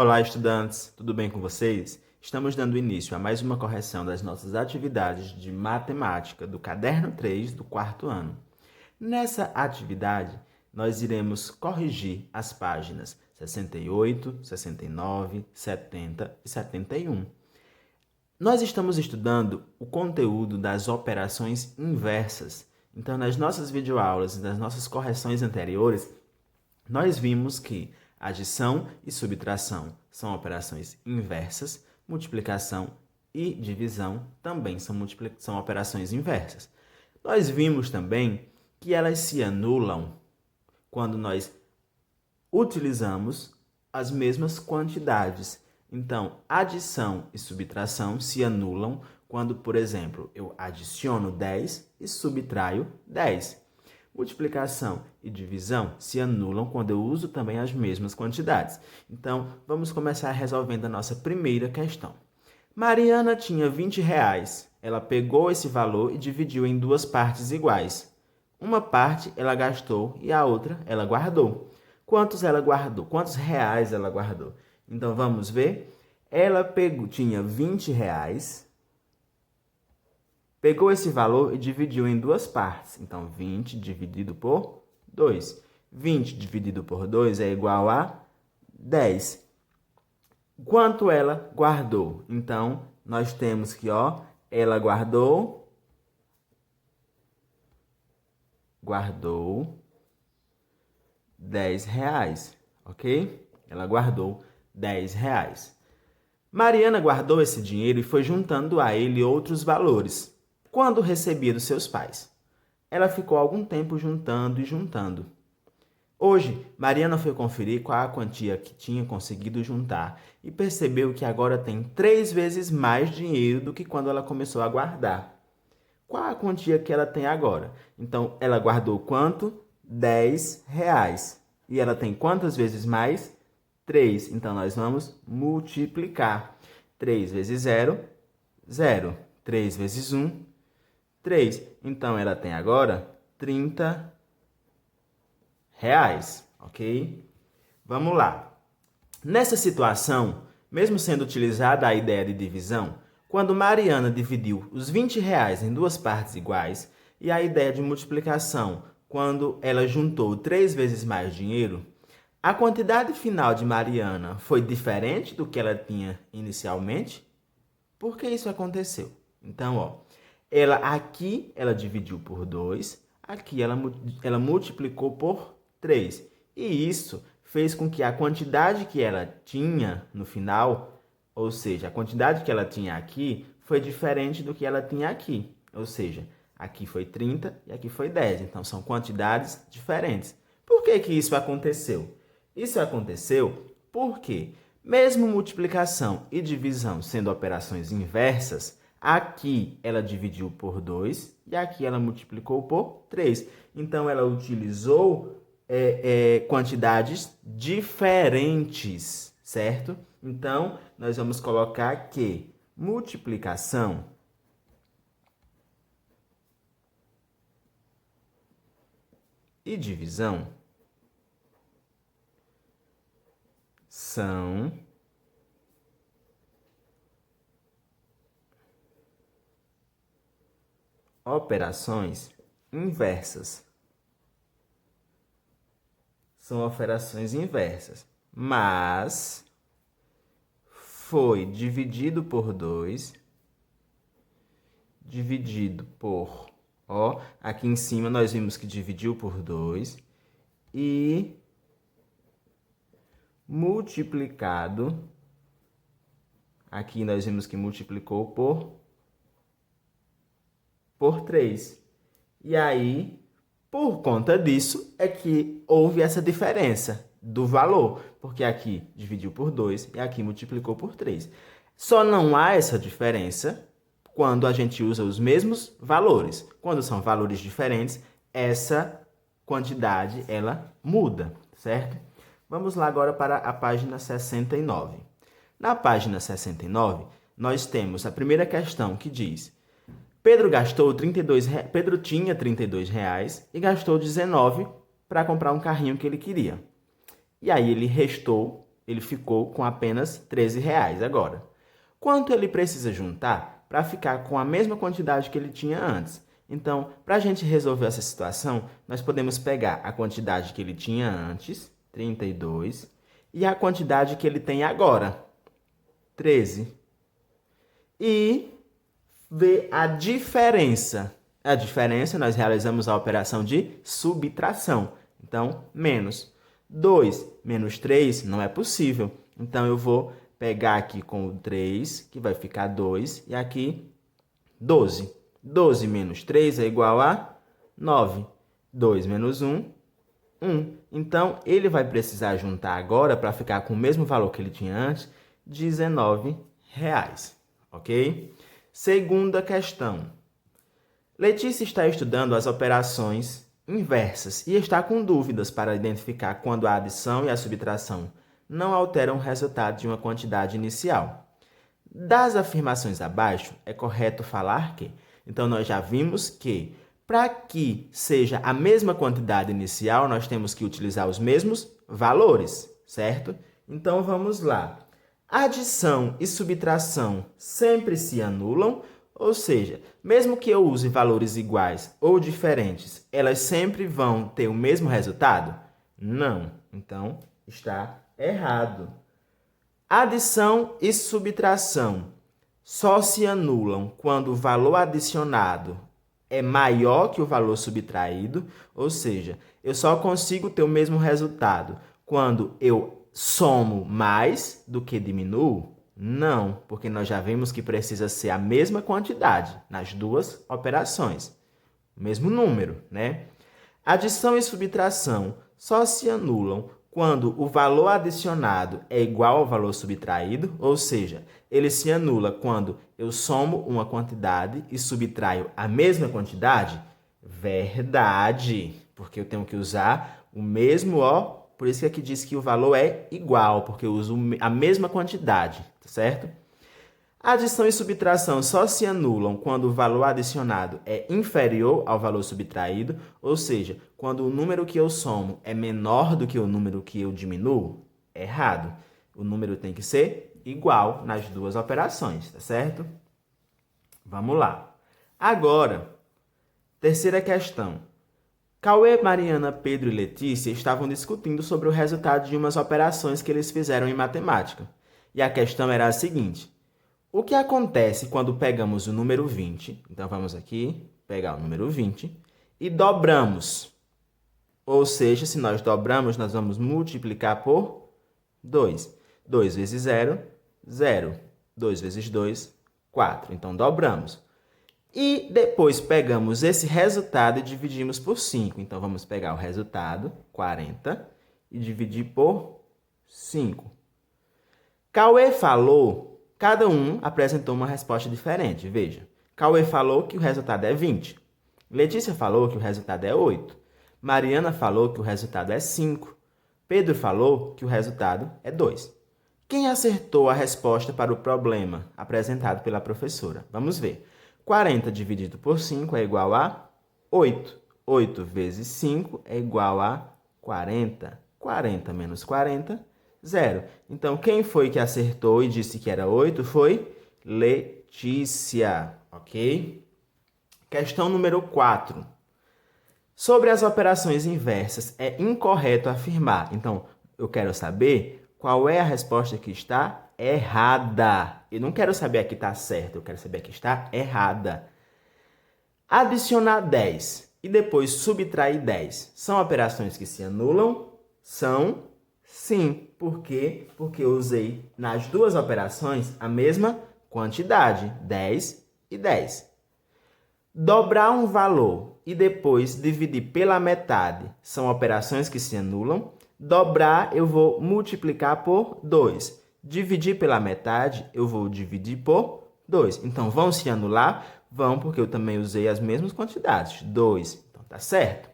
Olá, estudantes, tudo bem com vocês? Estamos dando início a mais uma correção das nossas atividades de matemática do caderno 3 do quarto ano. Nessa atividade, nós iremos corrigir as páginas 68, 69, 70 e 71. Nós estamos estudando o conteúdo das operações inversas. Então, nas nossas videoaulas e nas nossas correções anteriores, nós vimos que adição e subtração são operações inversas, multiplicação e divisão também são operações inversas. Nós vimos também que elas se anulam quando nós utilizamos as mesmas quantidades. Então, adição e subtração se anulam quando, por exemplo, eu adiciono 10 e subtraio 10. Multiplicação e divisão se anulam quando eu uso também as mesmas quantidades. Então, vamos começar resolvendo a nossa primeira questão. Mariana tinha R$ 20. Ela pegou esse valor e dividiu em duas partes iguais. Uma parte ela gastou e a outra ela guardou. Quantos ela guardou? Quantos reais ela guardou? Então, vamos ver. Ela tinha R$ 20. Pegou esse valor e dividiu em duas partes. Então, 20 dividido por 2. 20 dividido por 2 é igual a 10. Quanto ela guardou? Então, nós temos que, ela guardou R$ 10, ok? Ela guardou R$ 10. Mariana guardou esse dinheiro e foi juntando a ele outros valores. Quando recebia dos seus pais, ela ficou algum tempo juntando e juntando. Hoje, Mariana foi conferir qual a quantia que tinha conseguido juntar e percebeu que agora tem 3 vezes mais dinheiro do que quando ela começou a guardar. Qual a quantia que ela tem agora? Então, ela guardou quanto? R$ 10. E ela tem quantas vezes mais? 3. Então, nós vamos multiplicar. 3 vezes 0, 0. 3 vezes 1, 3. Então, ela tem agora R$ 30, ok? Vamos lá. Nessa situação, mesmo sendo utilizada a ideia de divisão, quando Mariana dividiu os R$ 20 em duas partes iguais e a ideia de multiplicação, quando ela juntou 3 vezes mais dinheiro, a quantidade final de Mariana foi diferente do que ela tinha inicialmente? Por que isso aconteceu? Então, aqui ela dividiu por 2, aqui ela multiplicou por 3. E isso fez com que a quantidade que ela tinha no final, ou seja, a quantidade que ela tinha aqui, foi diferente do que ela tinha aqui. Ou seja, aqui foi 30 e aqui foi 10. Então, são quantidades diferentes. Por que que isso aconteceu? Isso aconteceu porque, mesmo multiplicação e divisão sendo operações inversas, aqui ela dividiu por 2 e aqui ela multiplicou por 3. Então, ela utilizou quantidades diferentes, certo? Então, nós vamos colocar que multiplicação e divisão são operações inversas. São operações inversas, mas foi dividido por 2, dividido por, aqui em cima nós vimos que dividiu por 2 e multiplicado, aqui nós vimos que multiplicou por 3. E aí, por conta disso, é que houve essa diferença do valor, porque aqui dividiu por 2 e aqui multiplicou por 3. Só não há essa diferença quando a gente usa os mesmos valores. Quando são valores diferentes, essa quantidade ela muda, certo? Vamos lá agora para a página 69. Na página 69, nós temos a primeira questão que diz: Pedro tinha R$ 32 e gastou 19 para comprar um carrinho que ele queria. E aí ele restou ele ficou com apenas R$ 13 agora. Quanto ele precisa juntar para ficar com a mesma quantidade que ele tinha antes? Então, para a gente resolver essa situação, nós podemos pegar a quantidade que ele tinha antes, 32, e a quantidade que ele tem agora, 13. E ver a diferença. A diferença, nós realizamos a operação de subtração. Então, menos 2 menos 3 não é possível. Então, eu vou pegar aqui com o 3, que vai ficar 2, e aqui 12. 12 menos 3 é igual a 9. 2 menos 1, 1. Então, ele vai precisar juntar agora, para ficar com o mesmo valor que ele tinha antes, R$ 19. Ok? Segunda questão. Letícia está estudando as operações inversas e está com dúvidas para identificar quando a adição e a subtração não alteram o resultado de uma quantidade inicial. Das afirmações abaixo, é correto falar que... Então, nós já vimos que, para que seja a mesma quantidade inicial, nós temos que utilizar os mesmos valores, certo? Então, vamos lá. Adição e subtração sempre se anulam, ou seja, mesmo que eu use valores iguais ou diferentes, elas sempre vão ter o mesmo resultado? Não. Então, está errado. Adição e subtração só se anulam quando o valor adicionado é maior que o valor subtraído, ou seja, eu só consigo ter o mesmo resultado quando eu somo mais do que diminuo? Não, porque nós já vimos que precisa ser a mesma quantidade nas duas operações, o mesmo número, né? Adição e subtração só se anulam quando o valor adicionado é igual ao valor subtraído, ou seja, ele se anula quando eu somo uma quantidade e subtraio a mesma quantidade? Verdade, porque eu tenho que usar o mesmo, por isso que aqui diz que o valor é igual, porque eu uso a mesma quantidade, certo? Adição e subtração só se anulam quando o valor adicionado é inferior ao valor subtraído, ou seja, quando o número que eu somo é menor do que o número que eu diminuo. Errado. O número tem que ser igual nas duas operações, tá certo? Vamos lá. Agora, terceira questão. Cauê, Mariana, Pedro e Letícia estavam discutindo sobre o resultado de umas operações que eles fizeram em matemática. E a questão era a seguinte: o que acontece quando pegamos o número 20? Então, vamos aqui pegar o número 20 e dobramos. Ou seja, se nós dobramos, nós vamos multiplicar por 2. 2 vezes 0, 0. 2 vezes 2, 4. Então, dobramos. E depois pegamos esse resultado e dividimos por 5. Então, vamos pegar o resultado, 40, e dividir por 5. Cauê falou, cada um apresentou uma resposta diferente. Veja, Cauê falou que o resultado é 20. Letícia falou que o resultado é 8. Mariana falou que o resultado é 5. Pedro falou que o resultado é 2. Quem acertou a resposta para o problema apresentado pela professora? Vamos ver. 40 dividido por 5 é igual a 8. 8 vezes 5 é igual a 40. 40 menos 40, 0. Então, quem foi que acertou e disse que era 8 foi Letícia, ok? Questão número 4. Sobre as operações inversas, é incorreto afirmar. Então, eu quero saber qual é a resposta que está errada. Eu não quero saber a que está certa, eu quero saber a que está errada. Adicionar 10 e depois subtrair 10 são operações que se anulam? São, sim. Por quê? Porque eu usei nas duas operações a mesma quantidade, 10 e 10. Dobrar um valor e depois dividir pela metade são operações que se anulam? Dobrar, eu vou multiplicar por 2. Dividir pela metade, eu vou dividir por 2. Então, vão se anular? Vão, porque eu também usei as mesmas quantidades, 2. Então, tá certo.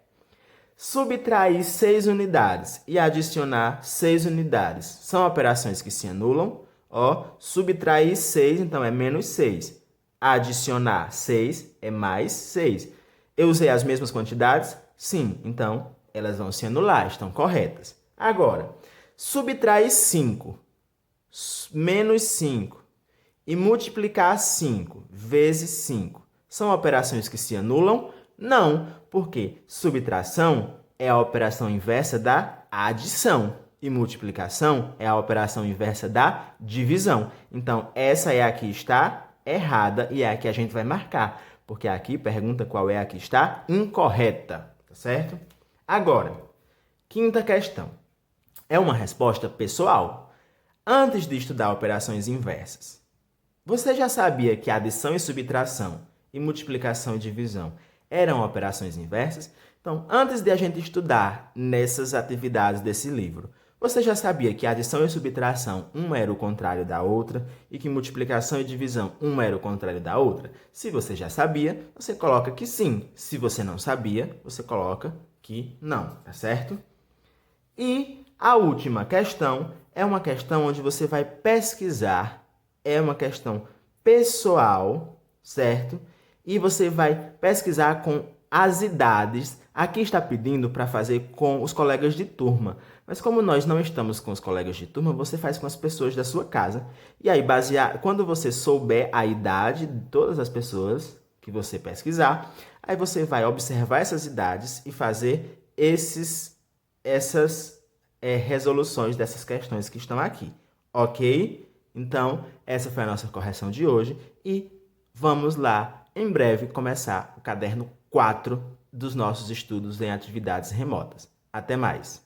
Subtrair 6 unidades e adicionar 6 unidades são operações que se anulam? Subtrair 6, então, é menos 6. Adicionar 6 é mais 6. Eu usei as mesmas quantidades? Sim, então elas vão se anular, estão corretas. Agora, Subtrair 5 menos 5 e multiplicar 5 vezes 5 são operações que se anulam? Não, porque subtração é a operação inversa da adição e multiplicação é a operação inversa da divisão. Então, essa é a que está errada e é a que a gente vai marcar, porque aqui pergunta qual é a que está incorreta, tá certo? Agora, quinta questão. É uma resposta pessoal. Antes de estudar operações inversas, você já sabia que adição e subtração e multiplicação e divisão eram operações inversas? Então, antes de a gente estudar nessas atividades desse livro, você já sabia que adição e subtração, uma era o contrário da outra e que multiplicação e divisão, uma era o contrário da outra? Se você já sabia, você coloca que sim. Se você não sabia, você coloca que não, tá certo? E a última questão é uma questão onde você vai pesquisar, é uma questão pessoal, certo? E você vai pesquisar com as idades. Aqui está pedindo para fazer com os colegas de turma. Mas como nós não estamos com os colegas de turma, você faz com as pessoas da sua casa. E aí, quando você souber a idade de todas as pessoas que você pesquisar, aí você vai observar essas idades e fazer essas resoluções dessas questões que estão aqui, ok? Então, essa foi a nossa correção de hoje e vamos lá, em breve, começar o caderno 4 dos nossos estudos em atividades remotas. Até mais!